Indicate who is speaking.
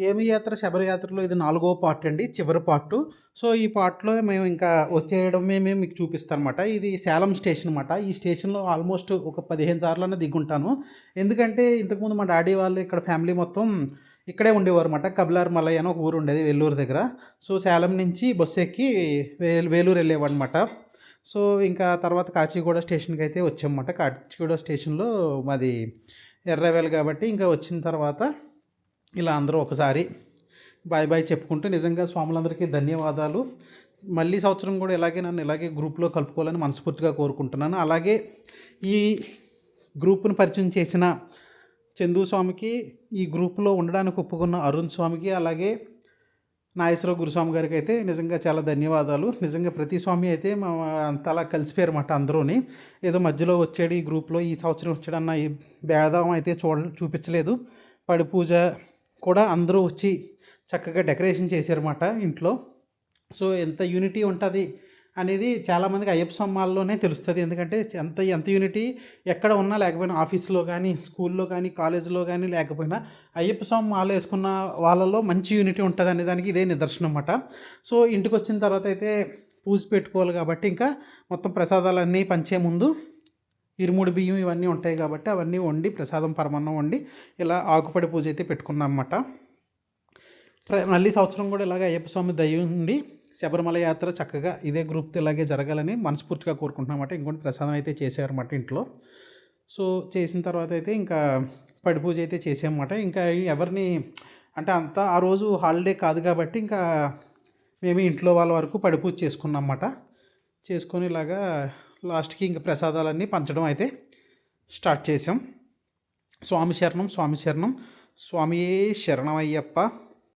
Speaker 1: ఏమి యాత్ర శబరయాత్రలో ఇది 4వ పార్ట్ అండి. చివరి పార్టు. సో, ఈ పార్ట్‌లో మేము ఇంకా వచ్చేయడమే మీకు చూపిస్తానమాట. ఇది సేలం స్టేషన్ మాట. ఈ స్టేషన్‌లో ఆల్మోస్ట్ ఒక 15 సార్లన్నా దిగుంటాను. ఎందుకంటే ఇంతకుముందు మా డ్యాడీ వాళ్ళు ఇక్కడ ఫ్యామిలీ మొత్తం ఇక్కడే ఉండేవారుమాట. కబిలార్ మలై అని ఒక ఊరు ఉండేది వెల్లూరు దగ్గర. సో, సేలం నుంచి బస్సు ఎక్కి వేలూరు వెళ్ళేవాడినమాట. సో, ఇంకా తర్వాత కాచిగూడ స్టేషన్‌కైతే వచ్చామన్నమాట. కాచిగూడ స్టేషన్‌లో మాది ఎర్రవేల్ కాబట్టి ఇంకా వచ్చిన తర్వాత ఇలా అందరూ ఒకసారి బాయ్ బాయ్ చెప్పుకుంటూ నిజంగా స్వాములందరికీ ధన్యవాదాలు. మళ్ళీ సంవత్సరం కూడా ఇలాగే నన్ను ఇలాగే గ్రూప్లో కలుపుకోవాలని మనస్ఫూర్తిగా కోరుకుంటున్నాను. అలాగే ఈ గ్రూప్‌ని పరిచయం చేసిన చందు స్వామికి, ఈ గ్రూప్‌లో ఉండడానికి ఒప్పుకున్న అరుణ్ స్వామికి, అలాగే నాగేశ్వర గురుస్వామి గారికి అయితే నిజంగా చాలా ధన్యవాదాలు. నిజంగా ప్రతి స్వామి అయితే అంతలా కలిసిపోయారన్నమాట అందరూని. ఏదో మధ్యలో వచ్చాడు ఈ గ్రూప్‌లో ఈ సంవత్సరం వచ్చాడన్న ఈ భేదం అయితే చూపించలేదు. పడి పూజ కూడా అందరూ వచ్చి చక్కగా డెకరేషన్ చేశారన్నమాట ఇంట్లో. సో, ఎంత యూనిటీ ఉంటుంది అనేది చాలామందికి అయ్యప్ప స్వామి మాలలోనే తెలుస్తుంది. ఎందుకంటే ఎంత యూనిటీ ఎక్కడ ఉన్నా లేకపోయినా ఆఫీస్‌లో కానీ, స్కూల్లో కానీ, కాలేజీలో కానీ లేకపోయినా అయ్యప్ప స్వామి మాల వేసుకున్న వాళ్ళలో మంచి యూనిటీ ఉంటుంది అనే దానికి ఇదే నిదర్శనం అన్నమాట. సో, ఇంటికి వచ్చిన తర్వాత అయితే పూజ పెట్టుకోవాలి కాబట్టి ఇంకా మొత్తం ప్రసాదాలన్నీ పంచే ముందు ఇరుముడి బియ్యం ఇవన్నీ ఉంటాయి కాబట్టి అవన్నీ వండి ప్రసాదం పరమాన్నం వండి ఇలా ఆకుపడి పూజ అయితే పెట్టుకున్నాం అన్నమాట. మళ్ళీ సంవత్సరం కూడా ఇలాగ అయ్యప్ప స్వామి దయ ఉండి శబరిమల యాత్ర చక్కగా ఇదే గ్రూప్తో ఇలాగే జరగాలని మనస్ఫూర్తిగా కోరుకుంటున్నామన్నమాట. ఇంకోటి ప్రసాదం అయితే చేసారన్నమాట ఇంట్లో. సో, చేసిన తర్వాత అయితే ఇంకా పడి పూజ అయితే చేసామన్నమాట. ఇంకా ఎవరిని అంటే అంతా ఆ రోజు హాలిడే కాదు కాబట్టి ఇంకా మేము ఇంట్లో వాళ్ళ వరకు పడి పూజ చేసుకున్నాం అన్నమాట. చేసుకొని ఇలాగా లాస్ట్కి ఇంక ప్రసాదాలన్నీ పంచడం అయితే స్టార్ట్ చేసాం. స్వామి శరణం స్వామి శరణం స్వామియే శరణమయ్యప్ప.